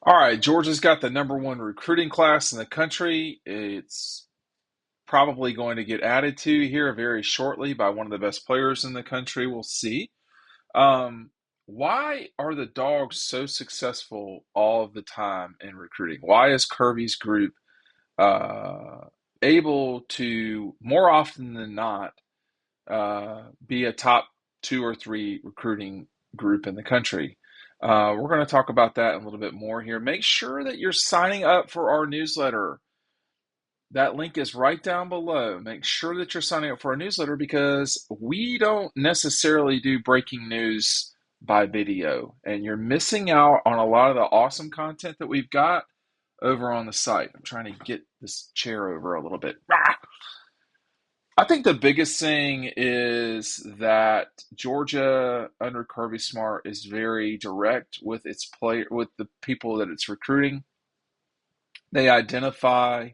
All right, Georgia's got the number one recruiting class in the country. It's probably going to get added to here very shortly by one of the best players in the country. We'll see. Um, why are the Dogs so successful all of the time in recruiting? Why is Kirby's group uh, able to, more often than not, be a top two or three recruiting group in the country? We're going to talk about that a little bit more here. Make sure that you're signing up for our newsletter. That link is right down below. Make sure that you're signing up for our newsletter because we don't necessarily do breaking news by video, and you're missing out on a lot of the awesome content that we've got over on the site. I'm trying to get this chair over a little bit. I think the biggest thing is that Georgia under Kirby Smart is very direct with its player with the people that it's recruiting. They identify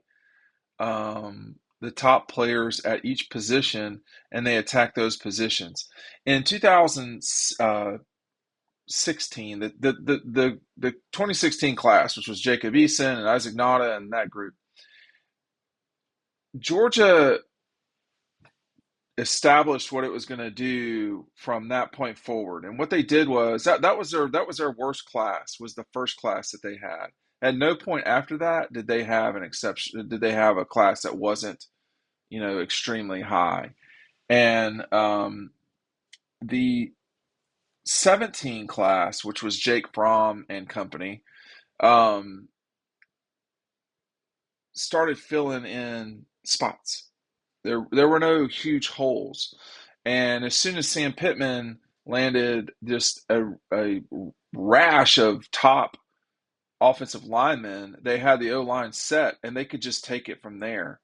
the top players at each position and they attack those positions. In 2016, the 2016 class, which was Jacob Eason and Isaac Nada and that group, Georgia established what it was going to do from that point forward. And what they did was that was their worst class, was the first class that they had. At no point after that did they have an exception. Did they have a class that wasn't, extremely high? And the 17 class, which was Jake Fromm and company, um, started filling in spots. There were no huge holes. And as soon as Sam Pittman landed just a rash of top offensive linemen, they had the O line set and they could just take it from there.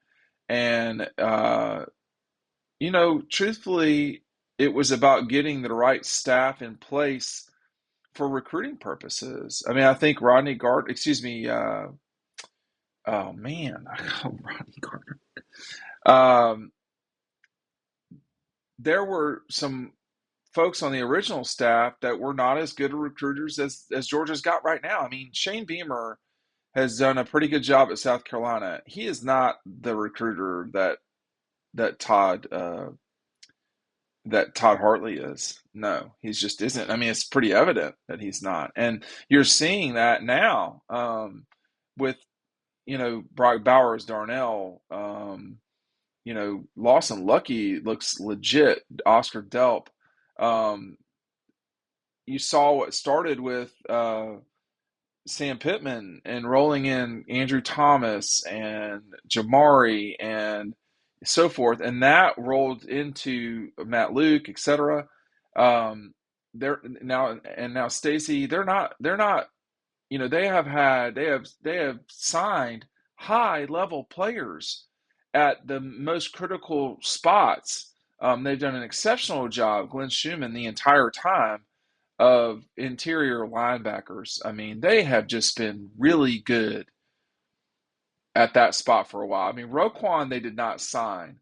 And, truthfully, it was about getting the right staff in place for recruiting purposes. I mean, I think Rodney Gardner, excuse me, oh man, Rodney Gardner. Um, there were some folks on the original staff that were not as good of recruiters as Georgia's got right now. I mean, Shane Beamer has done a pretty good job at South Carolina. He is not the recruiter that Todd Hartley is. No, he's just isn't. I mean, it's pretty evident that he's not, and you're seeing that now with Brock Bowers, Darnell. Lawson Lucky looks legit. Oscar Delp. Um, you saw what started with Sam Pittman and rolling in Andrew Thomas and Jamari and so forth, and that rolled into Matt Luke, etc. They're now Stacy. They're not. They have signed high level players at the most critical spots. They've done an exceptional job, Glenn Schumann, the entire time of interior linebackers. I mean, they have just been really good at that spot for a while. I mean, Roquan they did not sign,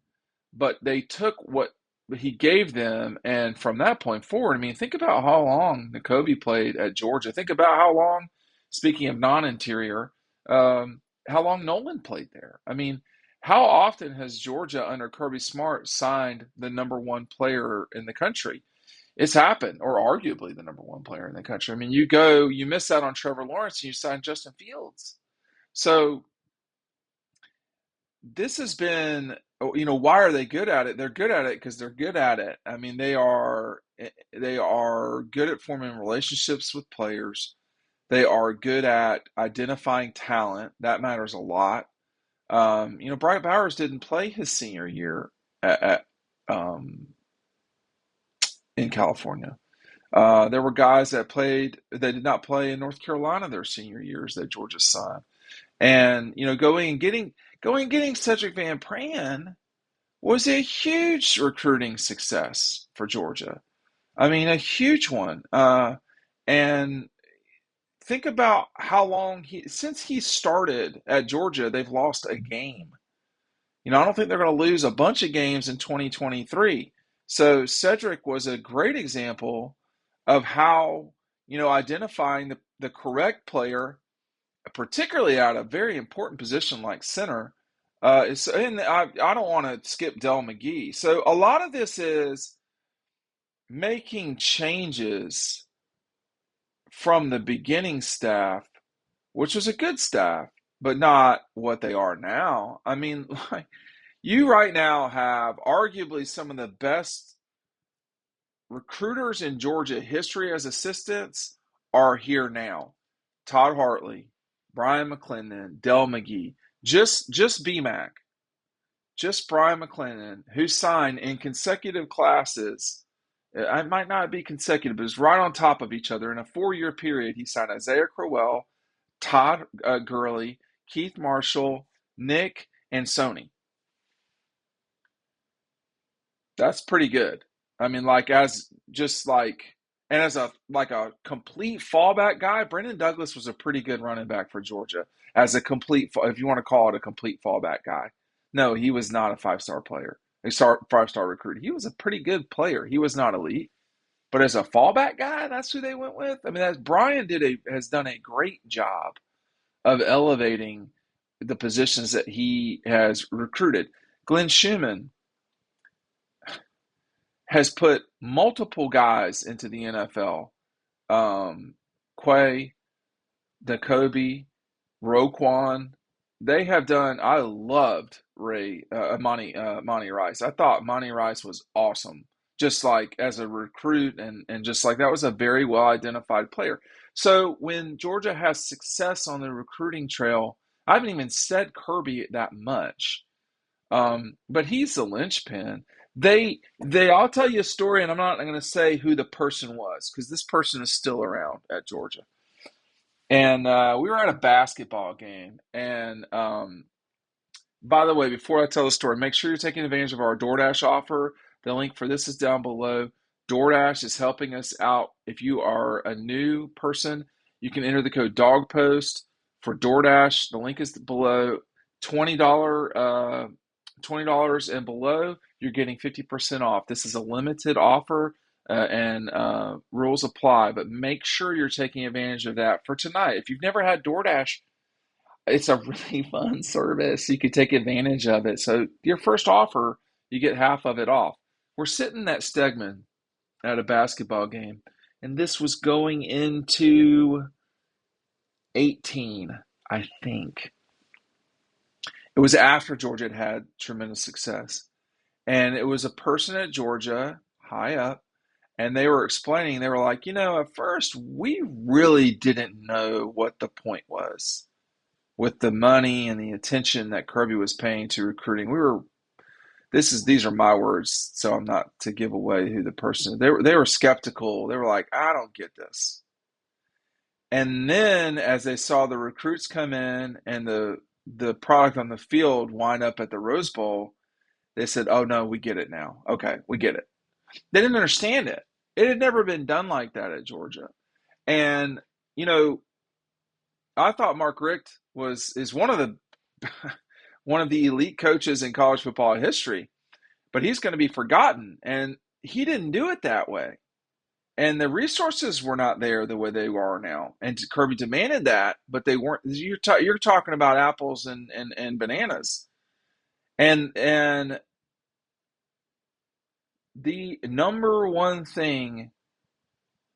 but they took what he gave them, and from that point forward, I mean, think about how long N'Kobe played at Georgia. Think about how long, speaking of non-interior, how long Nolan played there. I mean, how often has Georgia under Kirby Smart signed the number one player in the country? It's happened, or arguably the number one player in the country. I mean, you miss out on Trevor Lawrence and you sign Justin Fields. So this has been, why are they good at it? They're good at it because they're good at it. I mean, they are good at forming relationships with players. They are good at identifying talent. That matters a lot. Bright Bowers didn't play his senior year at um, in California. There were guys that played that did not play in North Carolina their senior years that Georgia signed. And going and getting Cedric Van Pran was a huge recruiting success for Georgia. I mean, a huge one. And think about how long since he started at Georgia, they've lost a game. I don't think they're going to lose a bunch of games in 2023. So Cedric was a great example of how, identifying the correct player particularly at a very important position like center. And I don't want to skip Del McGee. So a lot of this is making changes from the beginning staff, which was a good staff, but not what they are now. I mean, like, you right now have arguably some of the best recruiters in Georgia history as assistants are here now. Todd Hartley, Brian McClendon, Del McGee, just BMAC, just Brian McClendon, who signed in consecutive classes. It might not be consecutive, but it's right on top of each other. In a 4-year period, he signed Isaiah Crowell, Todd Gurley, Keith Marshall, Nick, and Sony. That's pretty good. I mean, like as just like and as a complete fallback guy, Brendan Douglas was a pretty good running back for Georgia as a complete, if you want to call it a complete fallback guy. No, he was not a 5-star player, a 5-star recruit. He was a pretty good player. He was not elite, but as a fallback guy, that's who they went with. I mean, that's Brian has done a great job of elevating the positions that he has recruited. Glenn Schumann has put multiple guys into the NFL. Quay, Jacoby, Roquan. They have done. I loved Monty Rice. I thought Monty Rice was awesome, just like as a recruit, and just like that was a very well identified player. So when Georgia has success on the recruiting trail, I haven't even said Kirby that much. But he's the linchpin. I'll tell you a story, and I'm not going to say who the person was because this person is still around at Georgia. And we were at a basketball game. And by the way, before I tell the story, make sure you're taking advantage of our DoorDash offer. The link for this is down below. DoorDash is helping us out. If you are a new person, you can enter the code DOGPOST for DoorDash. The link is below. $20 and below, you're getting 50% off. This is a limited offer, and rules apply, but make sure you're taking advantage of that for tonight. If you've never had DoorDash, it's a really fun service. You could take advantage of it. So your first offer, you get half of it off. We're sitting at Stegman at a basketball game, and this was going into 18, I think. It was after Georgia had tremendous success. And it was a person at Georgia, high up, and they were explaining, they were like, at first we really didn't know what the point was with the money and the attention that Kirby was paying to recruiting. These are my words, so I'm not to give away who the person is. They were skeptical. They were like, I don't get this. And then as they saw the recruits come in and the product on the field wind up at the Rose Bowl, they said, oh, no, we get it now. Okay, we get it. They didn't understand it. It had never been done like that at Georgia. And, I thought Mark Richt is one of the one of the elite coaches in college football history, but he's going to be forgotten. And he didn't do it that way. And the resources were not there the way they are now. And Kirby demanded that, but they weren't. You're talking about apples and bananas. And the number one thing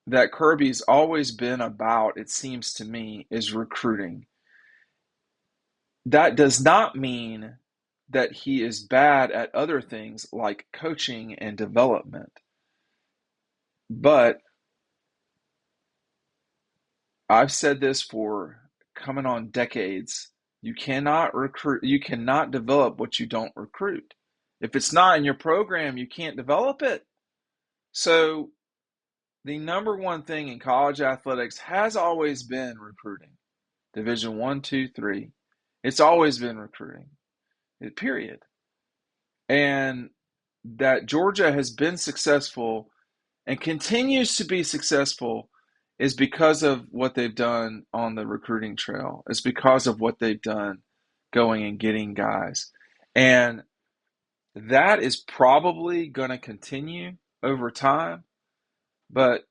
that Kirby's always been about, it seems to me, is recruiting. That does not mean that he is bad at other things like coaching and development. But I've said this for coming on decades. You cannot develop what you don't recruit. If it's not in your program, you can't develop it. So the number one thing in college athletics has always been recruiting. Division 1, 2, 3. It's always been recruiting. Period. And that Georgia has been successful and continues to be successful is because of what they've done on the recruiting trail. It's because of what they've done going and getting guys. And that is probably going to continue over time. But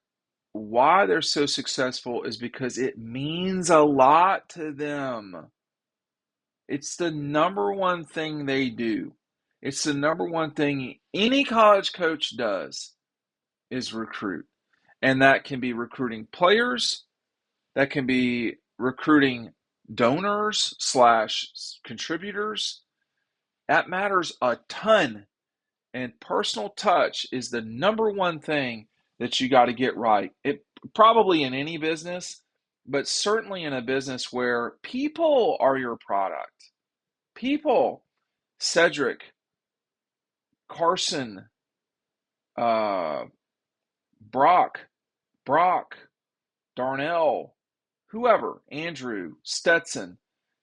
why they're so successful is because it means a lot to them. It's the number one thing they do. It's the number one thing any college coach does is recruit. And that can be recruiting players, that can be recruiting donors slash contributors. That matters a ton. And personal touch is the number one thing that you got to get right. It probably in any business, but certainly in a business where people are your product. People, Cedric, Carson, uh, Brock, Darnell, whoever, Andrew, Stetson.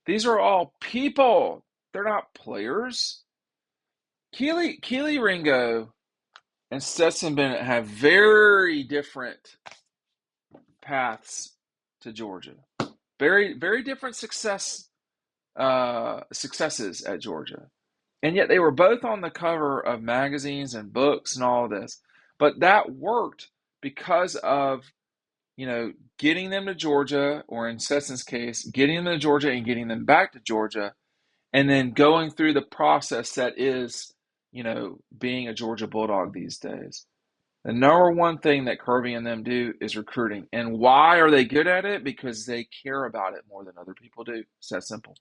These are all people. They're not players. Keely Ringo and Stetson Bennett have very different paths to Georgia. Very, very different successes at Georgia. And yet they were both on the cover of magazines and books and all of this. But that worked because of, getting them to Georgia, or in Stetson's case, getting them to Georgia and getting them back to Georgia, and then going through the process that is, being a Georgia Bulldog these days. The number one thing that Kirby and them do is recruiting. And why are they good at it? Because they care about it more than other people do. It's that simple.